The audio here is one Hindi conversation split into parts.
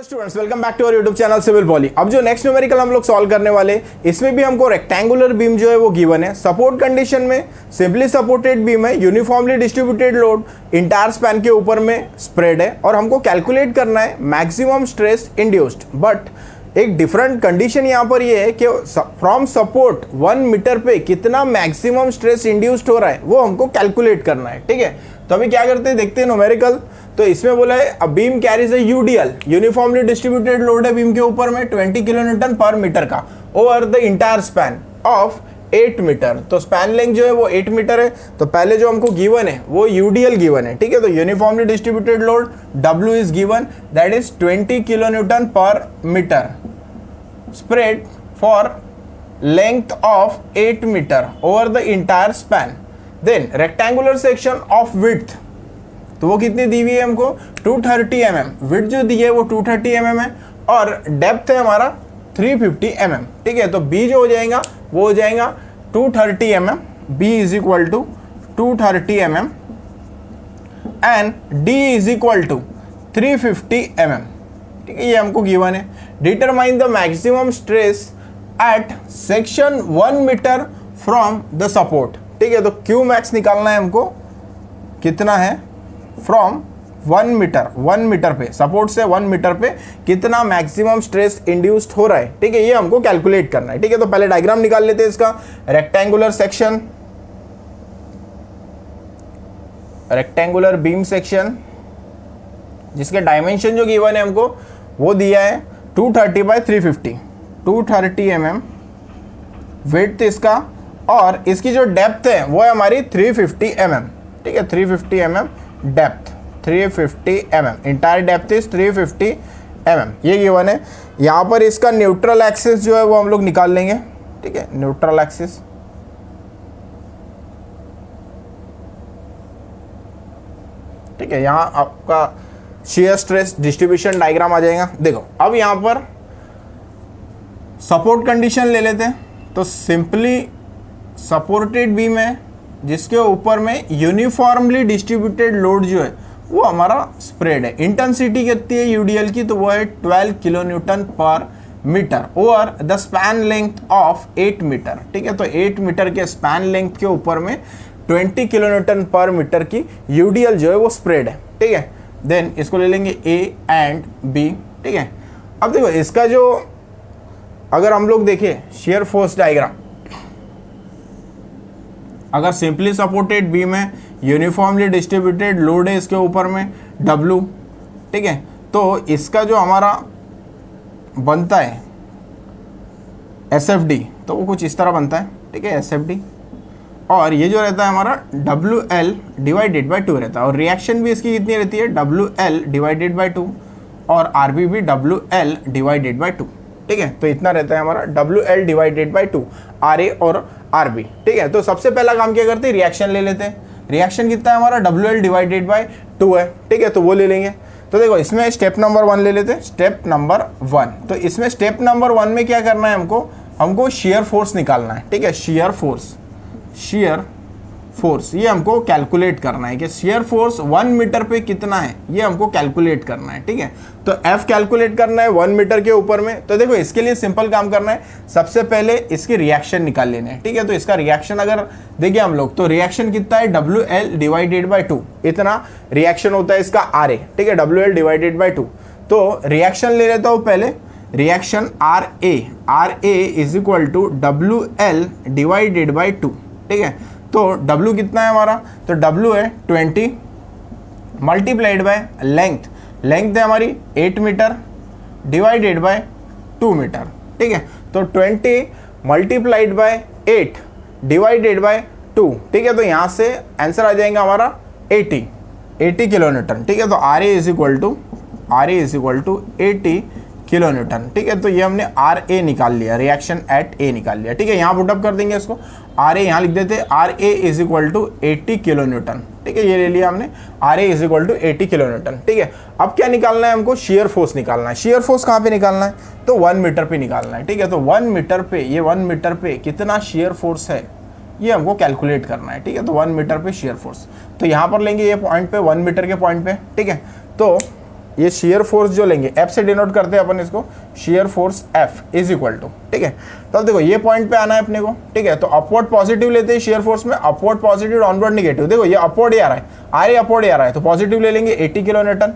Hello students, welcome back to our YouTube channel civil poly. अब जो नेक्स्ट न्यूमेरिकल हम लोग सॉल्व करने वाले, इसमें भी हमको रेक्टेंगुलर बीम जो है वो गिवन है। सपोर्ट कंडीशन में सिंपली सपोर्टेड बीम है, uniformly distributed load entire span के ऊपर में स्प्रेड है और हमको कैलकुलेट करना है मैक्सिमम स्ट्रेस इंड्यूस्ड। बट एक डिफरेंट कंडीशन यहाँ पर ये है कि फ्रॉम सपोर्ट 1 मीटर पे कितना मैक्सिमम स्ट्रेस इंड्यूस्ड हो रहा है वो हमको कैलकुलेट करना है। ठीक है, तो अभी क्या करते हैं, देखते हैं न्यूमेरिकल। तो इसमें बोला है a beam carries a UDL, uniformly distributed load है बीम के ऊपर में 20 किलो न्यूटन पर मीटर का over the entire span of 8 metre. तो स्पैन लेंथ जो है वो 8 मीटर है। तो पहले जो हमको गिवन है वो यूडीएल गिवन है। ठीक है, तो uniformly distributed load W is given, that is 20 kilo newton per metre spread for length of 8 meter over the entire span. Then rectangular section of width, तो वो कितनी दी हुई है हमको 230 mm। विड्थ जो दी है वो 230 mm है और डेप्थ है हमारा 350 mm। ठीक है, तो B जो हो जाएगा वो हो जाएगा 230 mm, B is equal to 230 mm and D is equal to 350 mm। ठीक है, ये हमको गिवन है। Determine the maximum stress at section 1 metre from the support. ठीक है, तो क्यू मैक्स निकालना है हमको, कितना है फ्रॉम 1 मीटर पे, सपोर्ट से 1 मीटर पे कितना मैक्सिमम स्ट्रेस इंड्यूस्ड हो रहा है। ठीक है, ये हमको कैलकुलेट करना है। ठीक है, तो पहले डायग्राम निकाल लेते हैं इसका। Rectangular section, rectangular beam section जिसके डायमेंशन जो गिवन है हमको वो दिया है 230 बाई 350, 230 mm विड्थ इसका, और इसकी जो डेप्थ है वो है हमारी 350 mm। ठीक है, 350 mm depth, 350 mm entire depth is 350 mm, ये गिवन है। यहाँ पर इसका न्यूट्रल एक्सिस जो है वो हम लोग निकाल लेंगे। ठीक है, न्यूट्रल एक्सिस, ठीक है, यहाँ आपका शेयर स्ट्रेस डिस्ट्रीब्यूशन डायग्राम आ जाएगा। देखो अब यहाँ पर सपोर्ट कंडीशन ले लेते हैं। तो सिंपली सपोर्टेड बीम है जिसके ऊपर में यूनिफॉर्मली डिस्ट्रीब्यूटेड लोड जो है वो हमारा स्प्रेड है। इंटेंसिटी कितनी है यूडीएल की, तो वो है 12 kilo newton per metre over the span length of 8 metre. ठीक है, तो 8 मीटर के स्पैन लेंथ के ऊपर में 20 किलो न्यूटन पर मीटर की यूडीएल जो है वो स्प्रेड है। ठीक है, देन इसको ले लेंगे A एंड B। ठीक है, अब देखो इसका जो अगर हम लोग देखें शेयर फोर्स डायग्राम, अगर सिंपली सपोर्टेड बीम है, यूनिफॉर्मली डिस्ट्रीब्यूटेड लोड है इसके ऊपर में W। ठीक है, तो इसका जो हमारा बनता है SFD, तो वो कुछ इस तरह बनता है। ठीक है, SFD, और ये जो रहता है हमारा WL डिवाइडेड बाई 2 रहता है, और रिएक्शन भी इसकी कितनी रहती है WL डिवाइडेड बाई 2, और RB भी WL डिवाइडेड बाई 2। ठीक है, तो इतना रहता है हमारा WL डिवाइडेड बाई 2, RA और RB। ठीक है, तो सबसे पहला काम क्या करते हैं, रिएक्शन ले लेते हैं। रिएक्शन कितना है हमारा WL डिवाइडेड बाई 2 है। ठीक है, तो वो ले लेंगे। तो देखो इसमें स्टेप नंबर 1 ले लेते हैं, स्टेप नंबर 1। तो इसमें स्टेप नंबर 1 में क्या करना है हमको शेयर फोर्स निकालना है। ठीक है, शेयर फोर्स ये हमको कैलकुलेट करना है कि शेयर फोर्स 1 मीटर पे कितना है, ये हमको कैलकुलेट करना है। ठीक है, तो F कैलकुलेट करना है 1 मीटर के ऊपर में। तो देखो इसके लिए सिंपल काम करना है, सबसे पहले इसकी रिएक्शन निकाल लेना है। ठीक है, तो इसका रिएक्शन अगर देखिए हम लोग, तो रिएक्शन कितना है WL डिवाइडेड बाई 2, इतना रिएक्शन होता है इसका RA। ठीक है, WL डिवाइडेड बाई 2। तो रिएक्शन ले लेता हूँ पहले, reaction RA is equal to WL divided by 2। ठीक है, तो W कितना है हमारा, तो W है 20 मल्टीप्लाइड बाय लेंथ है हमारी 8 मीटर डिवाइडेड बाय 2 मीटर। ठीक है, तो 20 मल्टीप्लाइड बाय 8 डिवाइडेड बाय 2। ठीक है, तो यहाँ से आंसर आ जाएगा हमारा 80 किलो न्यूटन। ठीक है, तो RA is equal to 80 kilo newton. ठीक है, तो ये हमने RA निकाल लिया, रिएक्शन एट A निकाल लिया। ठीक है, यहाँ पुटअप कर देंगे इसको, RA यहाँ लिख देते हैं, RA is equal to 80 kilo newton. ठीक है, ये ले लिया हमने, RA is equal to 80 kilo newton. ठीक है, अब क्या निकालना है हमको, शेयर फोर्स निकालना है। शेयर फोर्स कहाँ पे निकालना है, तो 1 मीटर पे निकालना है। ठीक है, तो 1 मीटर पे, ये 1 मीटर पे कितना शेयर फोर्स है ये हमको कैलकुलेट करना है। ठीक है, तो 1 मीटर पे शेयर फोर्स, तो यहाँ पर लेंगे ये पॉइंट पे, 1 मीटर के पॉइंट पे। ठीक है, तो ये शेयर फोर्स जो लेंगे एफ से डिनोट करते हैं अपन इसको, shear force F is equal to, ठीक है। तो अब देखो ये पॉइंट पे आना है अपने को, ठीक है। तो अपवर्ड पॉजिटिव लेते हैं शेयर फोर्स में, अपवर्ड पॉजिटिव, डाउनवर्ड निगेटिव। देखो ये अपवर्ड ही आ रहा है, अपवर्ड ही आ रहा है, तो पॉजिटिव ले लेंगे 80 किलो न्यूटन,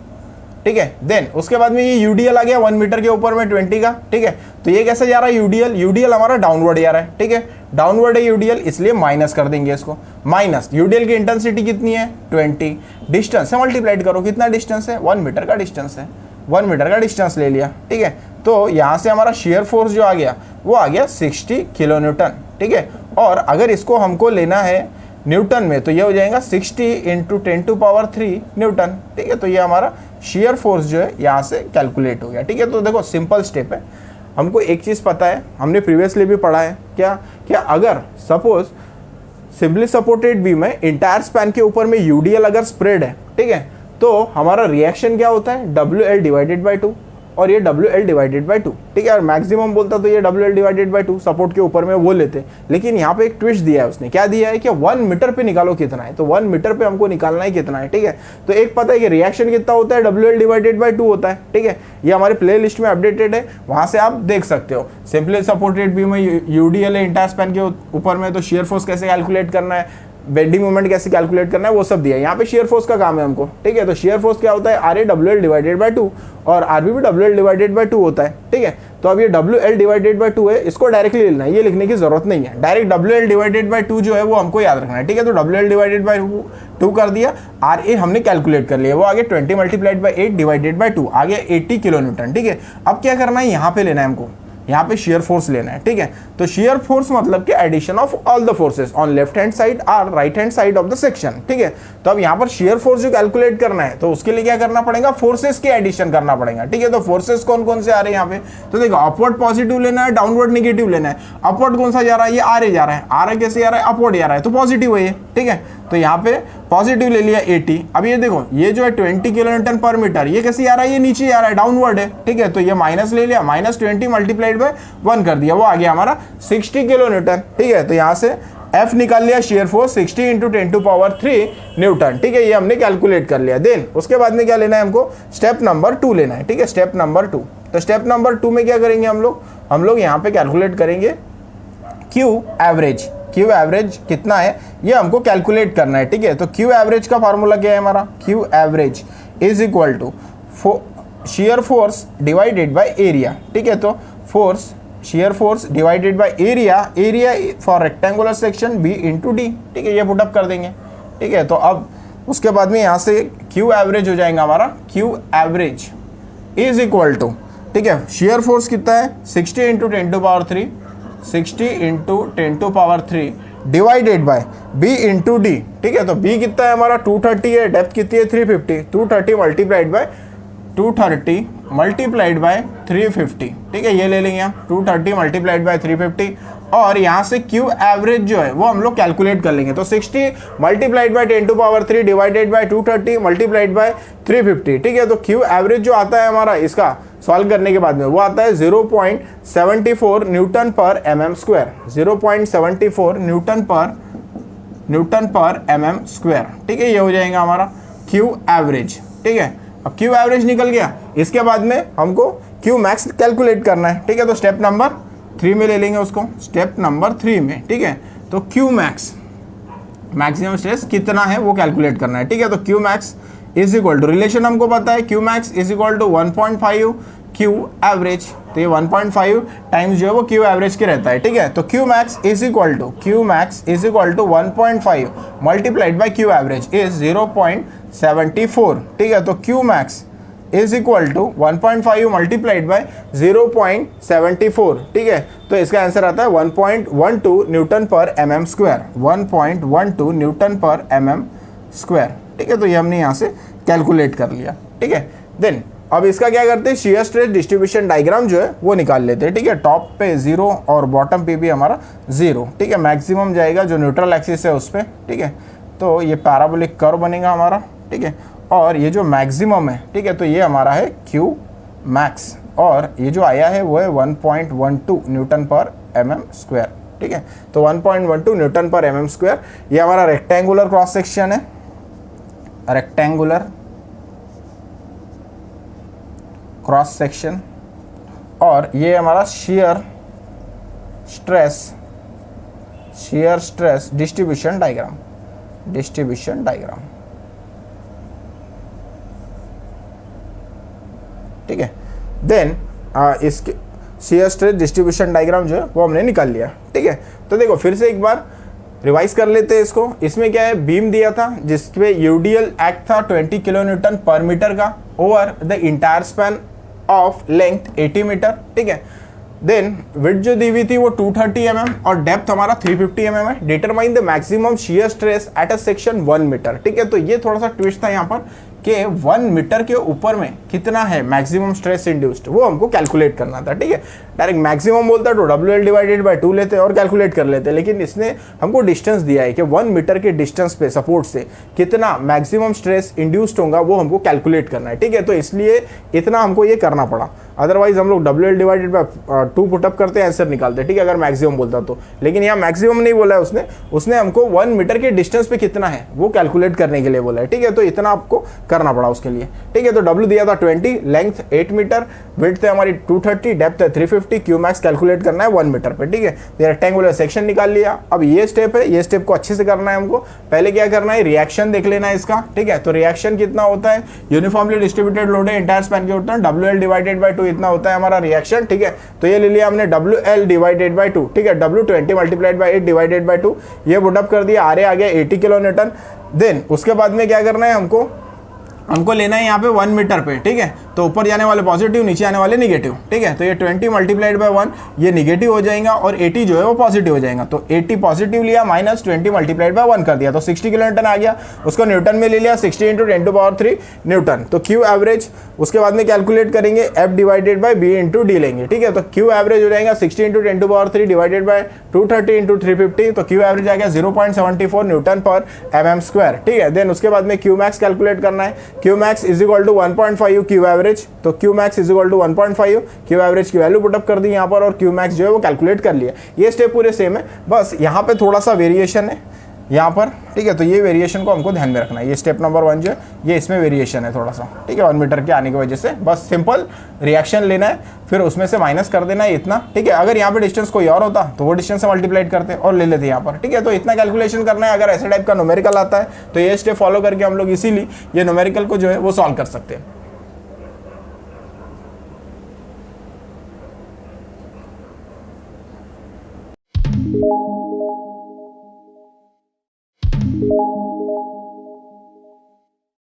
ठीक है। देन उसके बाद में ये यूडीएल आ गया 1 मीटर के ऊपर में 20 का, ठीक है। तो ये कैसे जा रहा है यूडीएल हमारा डाउनवर्ड जा रहा है, ठीक है, डाउनवर्ड है यूडीएल, इसलिए माइनस कर देंगे इसको। माइनस यूडीएल की इंटेंसिटी कितनी है 20, डिस्टेंस से मल्टीप्लाइड करो, कितना डिस्टेंस है 1 मीटर का डिस्टेंस है, 1 मीटर का डिस्टेंस ले लिया, ठीक है। तो यहाँ से हमारा शेयर फोर्स जो आ गया वो आ गया 60 किलो न्यूटन, ठीक है। और अगर इसको हमको लेना है न्यूटन में तो ये हो जाएगा 60 इंटू 10⁻³ न्यूटन, ठीक है। तो ये हमारा शेयर फोर्स जो है यहाँ से कैलकुलेट हो गया, ठीक है। तो देखो सिंपल स्टेप है, हमको एक चीज़ पता है, हमने प्रीवियसली भी पढ़ा है, क्या अगर सपोज सिंपली सपोर्टेड बीम है, इंटायर स्पैन के ऊपर में यूडीएल अगर स्प्रेड है, ठीक है, तो हमारा रिएक्शन क्या होता है WL/2 और ये WL/2, ठीक है। और मैक्सिमम बोलता तो ये WL/2 सपोर्ट के ऊपर में वो लेते, लेकिन यहाँ पे एक ट्विस्ट दिया है उसने, क्या दिया है कि 1 मीटर पे निकालो कितना है, तो 1 मीटर पे हमको निकालना है कितना है, ठीक है। तो एक पता है कि रिएक्शन कितना होता है WL/2 होता है, ठीक है। ये हमारे प्ले लिस्ट में अपडेटेड है, वहाँ से आप देख सकते हो। सिंपली सपोर्टेड बीम में यूडीएल है इंटायर स्पैन के ऊपर में, तो शेयर फोर्स कैसे कैलकुलेट करना है, बेंडिंग मोमेंट कैसे कैलकुलेट करना है, वो सब दिया है। यहाँ पे शेयर फोर्स का काम है हमको, ठीक है। तो शेयर फोर्स क्या होता है RA/WL/2 और RB भी WL/2 होता है, ठीक है। तो अब ये WL/2 है, इसको डायरेक्टली लेना है, ये लिखने की जरूरत नहीं है, डायरेक्ट WL/2 जो है वो हमको याद रखना है, ठीक है। तो WL/2 कर दिया, RA हमने कैलकुलेट कर लिया, वो आगे 20 × 8/2 आ गया 80 किलो न्यूटन, ठीक है। अब क्या करना है, यहाँ पे लेना है हमको, यहाँ पे शेयर फोर्स लेना है, ठीक है। तो शेयर फोर्स मतलब कि addition of all the forces on left hand side और right hand side of the section, ठीक है। तो अब यहाँ पर शेयर फोर्स जो कैलकुलेट करना है, तो उसके लिए क्या करना पड़ेगा, फोर्सेस की एडिशन करना पड़ेगा, ठीक है। तो फोर्सेस कौन कौन से आ रहे हैं यहाँ पे, तो देखो अपवर्ड पॉजिटिव लेना है, डाउनवर्ड निगेटिव लेना है। अपवर्ड कौन सा जा रहा है, ये RA जा रहा है, RA कैसे जा रहा है, अपवर्ड जा रहा है, तो पॉजिटिव है ये, ठीक है। तो यहाँ पे पॉजिटिव ले लिया 80। अब ये देखो ये जो है 20 किलो न्यूटन पर मीटर, ये कैसे आ रहा है, ये नीचे आ रहा है, डाउनवर्ड है, ठीक है। तो ये माइनस ले लिया, -20 × 1 कर दिया, वो आ गया हमारा 60 किलो न्यूटन, ठीक है। तो यहाँ से F निकाल लिया शेयर फोर्स 60 × 10⁻³ न्यूटन, ठीक है। ये हमने कैलकुलेट कर लिया। देन उसके बाद में क्या लेना है हमको, स्टेप नंबर 2 लेना है, ठीक है, स्टेप नंबर 2। तो स्टेप नंबर 2 में क्या करेंगे हम लोग यहाँ पे कैलकुलेट करेंगे Q एवरेज कितना है ये हमको कैलकुलेट करना है, ठीक है। तो Q एवरेज का फार्मूला क्या है हमारा, Q average is equal to shear force divided by area, ठीक है। तो shear force divided by area for rectangular section B × D, ठीक है। ये पुटअप कर देंगे, ठीक है। तो अब उसके बाद में यहाँ से Q एवरेज हो जाएगा हमारा, Q average is equal to, ठीक है, शेयर फोर्स कितना है 60 × 10⁻³ 60 × 10⁻³ डिवाइडेड बाय B × D, ठीक है। तो B कितना है हमारा 230 है, डेप्थ कितनी है 350, 230 मल्टीप्लाइड बाय 350, ठीक है। ये ले लेंगे हम 230 मल्टीप्लाइड बाय 350, और यहाँ से Q एवरेज जो है वो हम लोग कैलकुलेट कर लेंगे। तो 60 multiplied by 10⁻³ divided by 230 multiplied by 350, ठीक है। तो Q एवरेज जो आता है हमारा इसका सॉल्व करने के बाद में वो आता है 0.74 न्यूटन पर mm², 0.74 न्यूटन पर mm², ठीक है। ये हो जाएगा हमारा Q एवरेज, ठीक है। अब Q एवरेज निकल गया, इसके बाद में हमको Q मैक्स कैलकुलेट करना है, ठीक है। तो स्टेप नंबर 3 में ले लेंगे उसको, स्टेप नंबर 3 में, ठीक है। तो Q मैक्स मैक्सिमम स्ट्रेस कितना है वो कैलकुलेट करना है, ठीक है। तो Q max is equal to, relation हमको पता है, Q max is equal to 1.5 Q average, तो ये 1.5 टाइम्स जो है वो Q एवरेज के रहता है, ठीक है। तो Q max is equal to 1.5 multiplied by Q average is 0.74, ठीक है। तो Q max is equal to 1.5 multiplied by 0.74, ठीक है। तो इसका आंसर आता है 1.12 न्यूटन पर mm², 1.12 न्यूटन पर mm², ठीक है। तो ये हमने यहाँ से कैलकुलेट कर लिया, ठीक है। देन अब इसका क्या करते हैं, शेयर स्ट्रेस डिस्ट्रीब्यूशन डायग्राम जो है वो निकाल लेते हैं, ठीक है। टॉप पे 0 और बॉटम पे भी हमारा 0, ठीक है। मैक्सिमम जाएगा जो न्यूट्रल एक्सिस है उस पर, ठीक है। तो ये पैराबोलिक कर्व बनेगा हमारा, ठीक है। और ये जो मैक्सिमम है, ठीक है, तो ये हमारा है Q मैक्स, और ये जो आया है वो है 1.12 न्यूटन पर mm², ठीक है। तो 1.12 न्यूटन पर mm², ये हमारा रेक्टेंगुलर क्रॉस सेक्शन है, रेक्टेंगुलर क्रॉस सेक्शन, और ये हमारा शियर स्ट्रेस डिस्ट्रीब्यूशन डायग्राम, ठीक है। देन इसके शियर स्ट्रेस डिस्ट्रीब्यूशन डायग्राम जो है वो हमने निकाल लिया, ठीक है। तो देखो फिर से एक बार रिवाइज कर लेते हैं इसको। इसमें क्या है, बीम दिया था जिसपे यूडीएल एक्ट था 20 किलो न्यूटन पर मीटर का over the entire span of length 80 metre, ठीक है। देन विड्थ जो दी हुई थी वो 230 mm और डेप्थ हमारा 350 mm है। Determine the maximum shear stress at a section 1 metre, ठीक है। तो ये थोड़ा सा ट्विस्ट था यहाँ पर कि 1 मीटर के ऊपर में कितना है मैक्सिमम स्ट्रेस इंड्यूस्ड, वो हमको कैलकुलेट करना था, ठीक है। डायरेक्ट मैक्सिमम बोलता तो WL डिवाइडेड बाय 2 लेते और कैलकुलेट कर लेते, लेकिन इसने हमको डिस्टेंस दिया है कि 1 मीटर के डिस्टेंस पे सपोर्ट से कितना मैक्सिमम स्ट्रेस इंड्यूस्ड होगा वो हमको कैलकुलेट करना है, ठीक है। तो इसलिए इतना हमको ये करना पड़ा, अदरवाइज हम लोग WL डिवाइडेड बाय 2 पुटअप करते हैं, आंसर निकालते, ठीक है, अगर मैक्सिमम बोलता तो। लेकिन यहाँ मैक्सिमम नहीं बोला है उसने हमको 1 मीटर के डिस्टेंस पे कितना है वो कैलकुलेट करने के लिए बोला है, ठीक है। तो इतना आपको करना पड़ा उसके लिए, ठीक है। तो W दिया था 20, लेंथ 8 मीटर, विड्थ है हमारी 230, डेप्थ है 350, क्यू मैक्स कैलकुलेट करना है 1 मीटर पे, ठीक है। तो रेक्टेंगुलर सेक्शन निकाल लिया। अब ये स्टेप है, ये स्टेप को अच्छे से करना है हमको। पहले क्या करना है, रिएक्शन देख लेना है इसका, ठीक है। तो रिएक्शन कितना होता है, यूनिफॉर्मली डिस्ट्रीब्यूटेड लोड है, इंटायर स्पैन के होता है, WL डिवाइडेड बाय 2 इतना होता है हमारा रिएक्शन, ठीक है। तो ये ले लिया हमने WL डिवाइडेड बाय 2, ठीक है। W20 multiplied by 8 divided by 2, ये पुटअप कर दिया, आरे आ गया 80 किलो न्यूटन। देन उसके बाद में क्या करना है, हमको लेना है यहाँ पे 1 मीटर पे, ठीक है। तो ऊपर जाने वाले पॉजिटिव, नीचे आने वाले निगेटिव, ठीक है। तो ये 20 मल्टीप्लाइड बाय 1 ये निगेटिव हो जाएगा और 80 जो है वो पॉजिटिव हो जाएगा। तो 80 पॉजिटिव लिया माइनस 20 मल्टीप्लाइड बाय 1 कर दिया तो 60 किलो न्यूटन आ गया। उसको न्यूटन में ले लिया, 60 × 10⁻³ न्यूटन। तो क्यू एवरेज उसके बाद में कैलकुलेट करेंगे, F divided by B × D लेंगे, ठीक है। तो क्यू एवरेज हो जाएगा 60 × 10⁻³ डिवाइडेड बाय 230 × 350, तो क्यू एवरेज आ गया 0.74 न्यूटन पर mm², ठीक है। देन उसके बाद में क्यू मैक्स कैलकुलेट करना है, Q max is equal to 1.5 Q average, तो Q max is equal to 1.5 Q average की वैल्यू पुटअप कर दी यहाँ पर और क्यू मैक्स जो है वो कैलकुलेट कर लिया। ये स्टेप पूरे सेम है, बस यहाँ पे थोड़ा सा वेरिएशन है यहाँ पर, ठीक है। तो ये वेरिएशन को हमको ध्यान में रखना है। ये स्टेप नंबर 1 जो है ये इसमें वेरिएशन है थोड़ा सा, ठीक है, 1 मीटर के आने की वजह से। बस सिंपल रिएक्शन लेना है, फिर उसमें से माइनस कर देना है इतना, ठीक है। अगर यहाँ पे डिस्टेंस कोई और होता तो वो डिस्टेंस से मल्टीप्लाइड करते और ले लेते यहाँ पर, ठीक है। तो इतना कैलकुलेशन करना है। अगर ऐसे टाइप का न्यूमेरिकल आता है तो ये स्टेप फॉलो करके हम लोग इसीलिए ये न्यूमेरिकल को जो है वो सॉल्व कर सकते हैं।